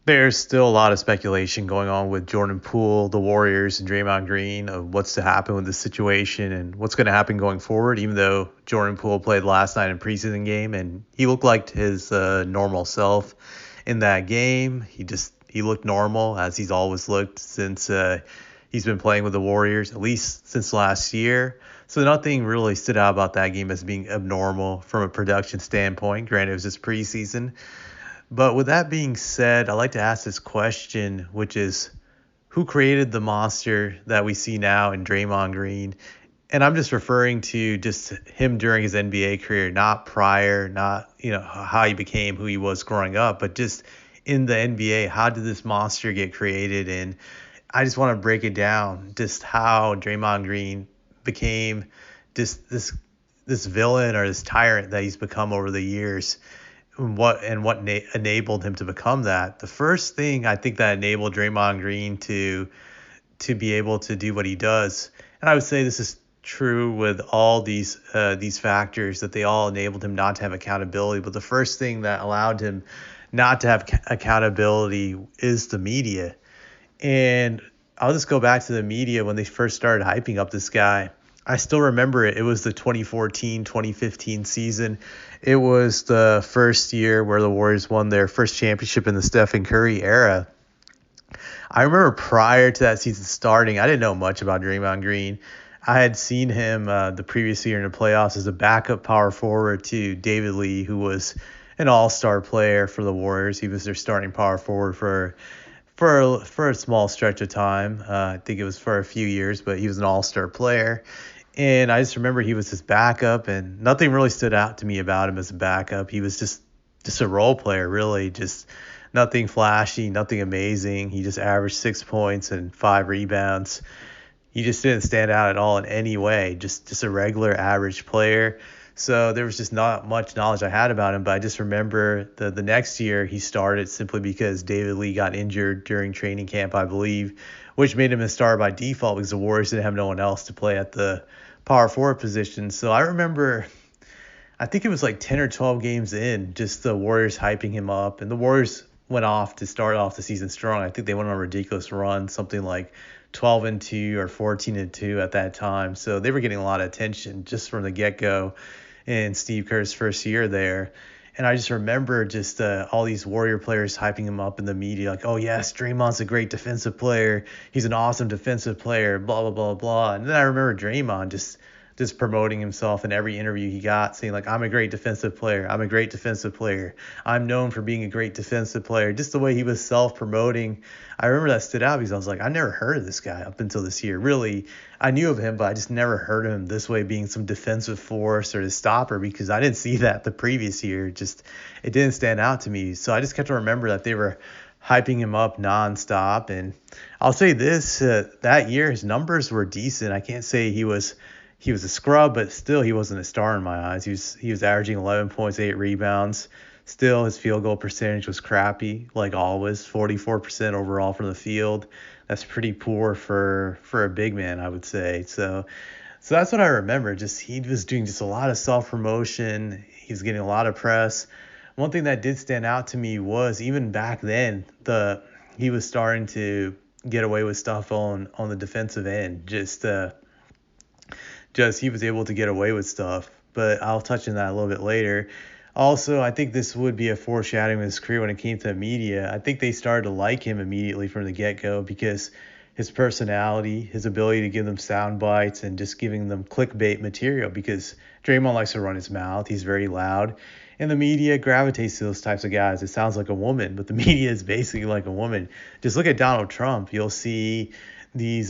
There's still a lot of speculation going on with Jordan Poole, the Warriors, and Draymond Green of what's to happen with this situation and what's going to happen going forward. Even though Jordan Poole played last night in preseason game and he looked like his normal self in that game, he looked normal as he's always looked since he's been playing with the Warriors, at least since last year. So nothing really stood out about that game as being abnormal from a production standpoint. Granted, it was just preseason. But with that being said, I'd like to ask this question, which is who created the monster that we see now in Draymond Green? And I'm just referring to just him during his NBA career, not prior, not how he became who he was growing up, but just in the NBA, how did this monster get created? And I just want to break it down, just how Draymond Green became just this villain or this tyrant that he's become over the years and what enabled him to become that. The first thing I think that enabled Draymond Green to be able to do what he does, and I would say this is true with all these factors, that they all enabled him not to have accountability. But the first thing that allowed him not to have accountability is the media. And I'll just go back to the media when they first started hyping up this guy. I still remember it. It was the 2014-2015 season. It was the first year where the Warriors won their first championship in the Stephen Curry era. I remember prior to that season starting, I didn't know much about Draymond Green. I had seen him the previous year in the playoffs as a backup power forward to David Lee, who was an all-star player for the Warriors. He was their starting power forward for a small stretch of time. I think it was for a few years, but he was an all-star player. And I just remember he was his backup, and nothing really stood out to me about him as a backup. He was just a role player, really, just nothing flashy, nothing amazing. He just averaged 6 points and 5 rebounds. He just didn't stand out at all in any way, just a regular average player. So there was just not much knowledge I had about him, but I just remember the next year he started simply because David Lee got injured during training camp, I believe, which made him a star by default because the Warriors didn't have no one else to play at the power forward position. So I remember, I think it was like 10 or 12 games in, just the Warriors hyping him up. And the Warriors went off to start off the season strong. I think they went on a ridiculous run, something like 12-2 or 14-2 at that time. So they were getting a lot of attention just from the get-go in Steve Kerr's first year there. And I just remember just all these Warrior players hyping him up in the media, like, oh, yes, Draymond's a great defensive player. He's an awesome defensive player, blah, blah, blah, blah. And then I remember Draymond just promoting himself in every interview he got, saying, like, I'm a great defensive player. I'm a great defensive player. I'm known for being a great defensive player. Just the way he was self-promoting. I remember that stood out because I was like, I never heard of this guy up until this year. Really, I knew of him, but I just never heard of him this way, being some defensive force or the stopper, because I didn't see that the previous year. Just it didn't stand out to me. So I just kept to remember that they were hyping him up nonstop. And I'll say this, that year his numbers were decent. I can't say he was a scrub, but still he wasn't a star in my eyes. He was averaging 11 points, 8 rebounds. Still, his field goal percentage was crappy, like always, 44% overall from the field. That's pretty poor for a big man, I would say. So that's what I remember. Just he was doing just a lot of self-promotion. He was getting a lot of press. One thing that did stand out to me was even back then, he was starting to get away with stuff on the defensive end. Just he was able to get away with stuff, but I'll touch on that a little bit later. Also, I think this would be a foreshadowing of his career when it came to the media. I think they started to like him immediately from the get-go because his personality, his ability to give them sound bites and just giving them clickbait material, because Draymond likes to run his mouth. He's very loud. And the media gravitates to those types of guys. It sounds like a woman, but the media is basically like a woman. Just look at Donald Trump. You'll see these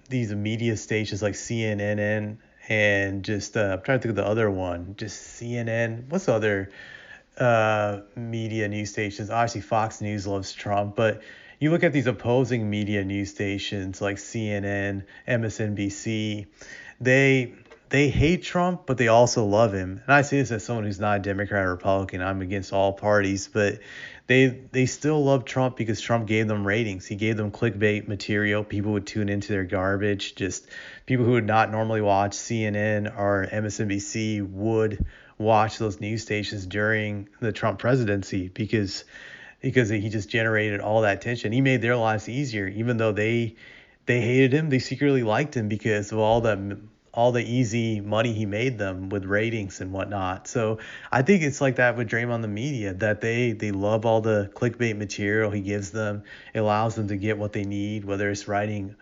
media stations like CNN and just I'm trying to think of the other one, just CNN. What's the other media news stations? Obviously, Fox News loves Trump, but you look at these opposing media news stations like CNN, MSNBC, they hate Trump, but they also love him. And I say this as someone who's not a Democrat or Republican. I'm against all parties, but they still love Trump because Trump gave them ratings. He gave them clickbait material. People would tune into their garbage. Just people who would not normally watch CNN or MSNBC would watch those news stations during the Trump presidency because because he just generated all that tension. He made their lives easier, even though they hated him. They secretly liked him because of all the easy money he made them with ratings and whatnot. So I think it's like that with Draymond the media, that they love all the clickbait material he gives them. It allows them to get what they need, whether it's writing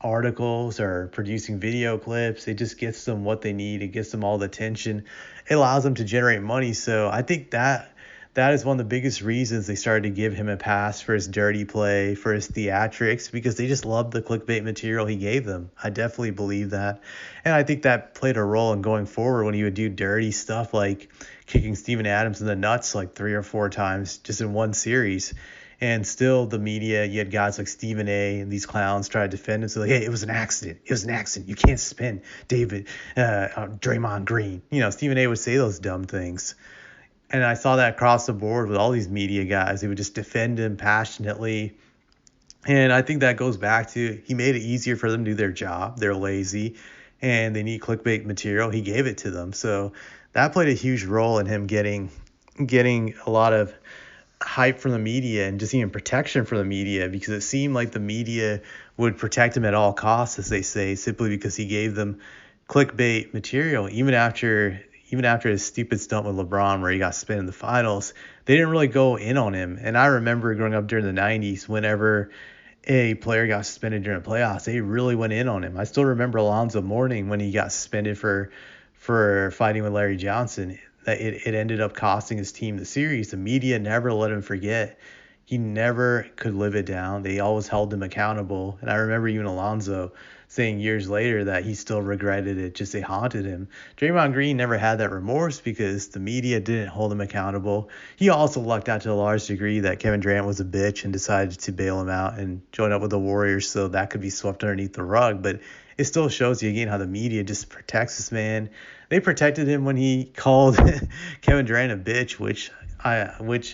articles or producing video clips. It just gets them what they need. It gets them all the attention. It allows them to generate money. So I think that is one of the biggest reasons they started to give him a pass for his dirty play, for his theatrics, because they just loved the clickbait material he gave them. I definitely believe that. And I think that played a role in going forward when he would do dirty stuff like kicking Steven Adams in the nuts like 3 or 4 times just in one series. And still the media, you had guys like Stephen A. and these clowns try to defend him. So like, hey, it was an accident. It was an accident. You can't suspend Draymond Green. Stephen A. would say those dumb things. And I saw that across the board with all these media guys. They would just defend him passionately. And I think that goes back to he made it easier for them to do their job. They're lazy and they need clickbait material. He gave it to them. So that played a huge role in him getting a lot of hype from the media and just even protection from the media, because it seemed like the media would protect him at all costs, as they say, simply because he gave them clickbait material. Even after his stupid stunt with LeBron where he got spun in the finals, they didn't really go in on him. And I remember growing up during the 90s, whenever a player got suspended during the playoffs, they really went in on him. I still remember Alonzo Mourning when he got suspended for fighting with Larry Johnson. That it ended up costing his team the series. The media never let him forget. He never could live it down. They always held him accountable. And I remember even Alonzo saying years later that he still regretted it, just it haunted him. Draymond Green never had that remorse because the media didn't hold him accountable. He also lucked out to a large degree that Kevin Durant was a bitch and decided to bail him out and join up with the Warriors, so that could be swept underneath the rug. But it still shows you again how the media just protects this man. They protected him when he called Kevin Durant a bitch, which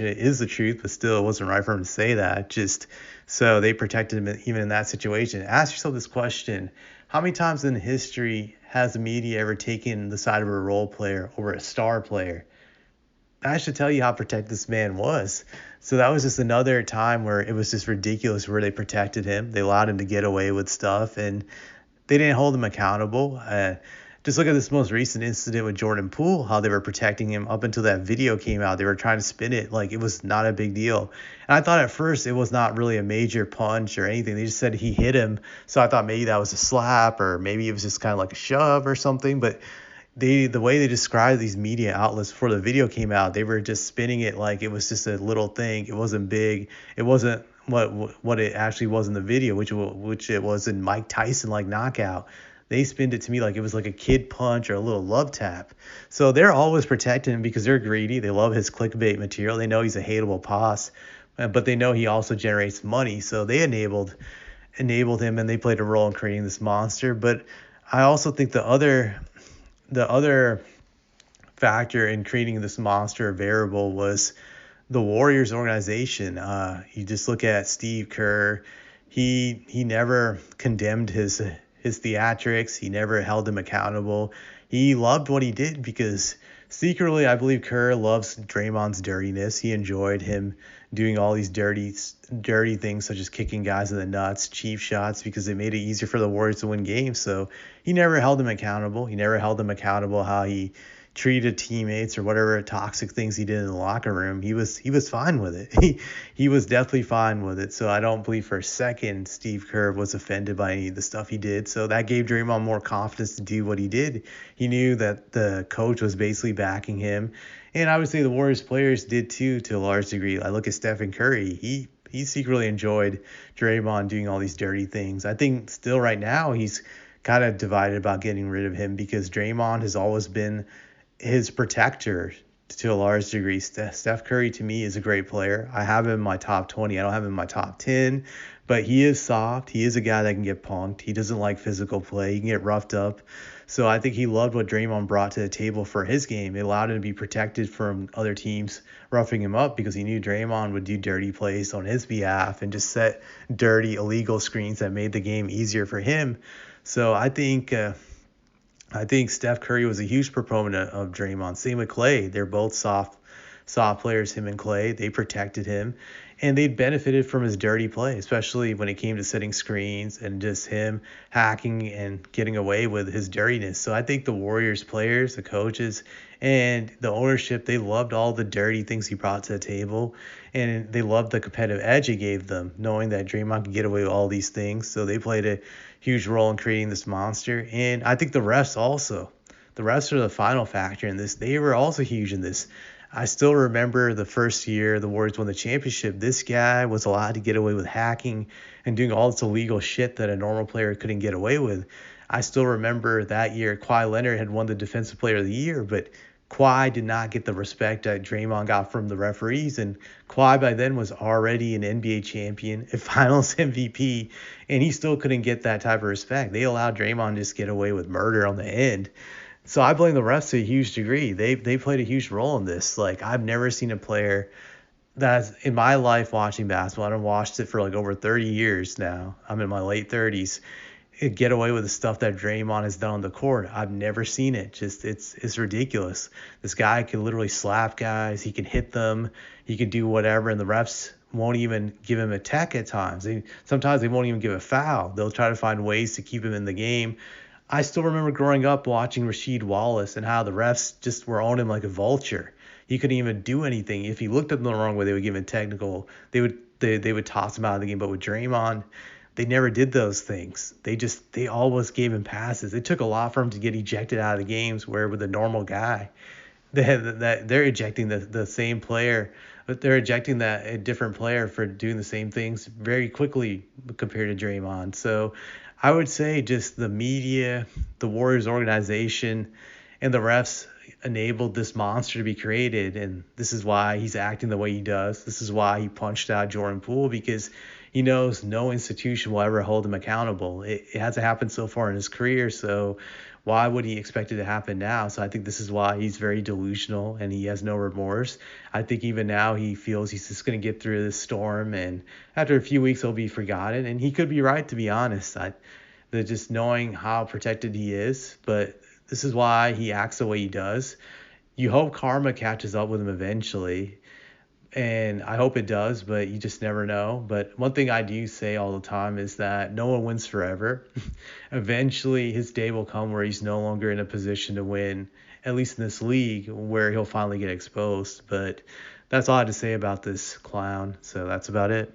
is the truth, but still it wasn't right for him to say that. Just so they protected him even in that situation. Ask yourself this question: how many times in history has the media ever taken the side of a role player over a star player? That should tell you how protected this man was. So that was just another time where it was just ridiculous where they protected him. They allowed him to get away with stuff, and they didn't hold him accountable. Just look at this most recent incident with Jordan Poole, how they were protecting him up until that video came out. They were trying to spin it like it was not a big deal. And I thought at first it was not really a major punch or anything. They just said he hit him. So I thought maybe that was a slap or maybe it was just kind of like a shove or something. But the way they described these media outlets before the video came out, they were just spinning it like it was just a little thing. It wasn't big. It wasn't what it actually was in the video, which it was in Mike Tyson like knockout. They spinned it to me like it was like a kid punch or a little love tap. So they're always protecting him because they're greedy. They love his clickbait material. They know he's a hateable boss, but they know he also generates money. So they enabled him, and they played a role in creating this monster. But I also think the other factor in creating this monster variable was the Warriors organization. You just look at Steve Kerr. He never condemned his theatrics. He never held him accountable. He loved what he did because secretly, I believe Kerr loves Draymond's dirtiness. He enjoyed him doing all these dirty things, such as kicking guys in the nuts, cheap shots, because it made it easier for the Warriors to win games. So he never held him accountable. He never held him accountable how he treated teammates or whatever toxic things he did in the locker room. He was fine with it. He was definitely fine with it. So I don't believe for a second Steve Kerr was offended by any of the stuff he did. So that gave Draymond more confidence to do what he did. He knew that the coach was basically backing him. And I would say the Warriors players did too, to a large degree. I look at Stephen Curry. He secretly enjoyed Draymond doing all these dirty things. I think still right now he's kind of divided about getting rid of him because Draymond has always been his protector to a large degree. Steph Curry to me is a great player. I have him in my top 20. I don't have him in my top 10, but he is soft. He is a guy that can get punked. He doesn't like physical play. He can get roughed up. So I think he loved what Draymond brought to the table for his game. It allowed him to be protected from other teams roughing him up because he knew Draymond would do dirty plays on his behalf and just set dirty, illegal screens that made the game easier for him. So I think Steph Curry was a huge proponent of Draymond. Same with Klay. They're both soft soft players, him and Clay. They protected him, and they benefited from his dirty play, especially when it came to setting screens and just him hacking and getting away with his dirtiness. So I think the Warriors players, the coaches, and the ownership, they loved all the dirty things he brought to the table, and they loved the competitive edge he gave them, knowing that Draymond could get away with all these things. So they played a huge role in creating this monster. And I think the refs also. The refs are the final factor in this. They were also huge in this. I still remember the first year the Warriors won the championship. This guy was allowed to get away with hacking and doing all this illegal shit that a normal player couldn't get away with. I still remember that year Kawhi Leonard had won the Defensive Player of the Year, but Kawhi did not get the respect that Draymond got from the referees. And Kawhi by then was already an NBA champion, a finals MVP, and he still couldn't get that type of respect. They allowed Draymond to just get away with murder on the end. So I blame the refs to a huge degree. They played a huge role in this. Like, I've never seen a player that's in my life watching basketball. I've watched it for like over 30 years now. I'm in my late 30s. Get away with the stuff that Draymond has done on the court. I've never seen it. Just it's ridiculous. This guy can literally slap guys. He can hit them. He can do whatever, and the refs won't even give him a tech at times. Sometimes they won't even give a foul. They'll try to find ways to keep him in the game. I still remember growing up watching Rasheed Wallace and how the refs just were on him like a vulture. He couldn't even do anything. If he looked at them the wrong way, they would give him technical. They would toss him out of the game. But with Draymond, they never did those things. They always gave him passes. It took a lot for him to get ejected out of the games, where with a normal guy, they're ejecting the same player, but they're ejecting that a different player for doing the same things very quickly compared to Draymond. So I would say just the media, the Warriors organization, and the refs enabled this monster to be created, and this is why he's acting the way he does. This is why he punched out Jordan Poole, because he knows no institution will ever hold him accountable. It hasn't happened so far in his career, so why would he expect it to happen now? So I think this is why he's very delusional and he has no remorse. I think even now he feels he's just going to get through this storm, and after a few weeks he'll be forgotten, and he could be right, to be honest. Just knowing how protected he is, but this is why he acts the way he does. You hope karma catches up with him eventually, and I hope it does, but you just never know. But one thing I do say all the time is that no one wins forever. Eventually his day will come where he's no longer in a position to win, at least in this league, where he'll finally get exposed. But that's all I have to say about this clown. So that's about it.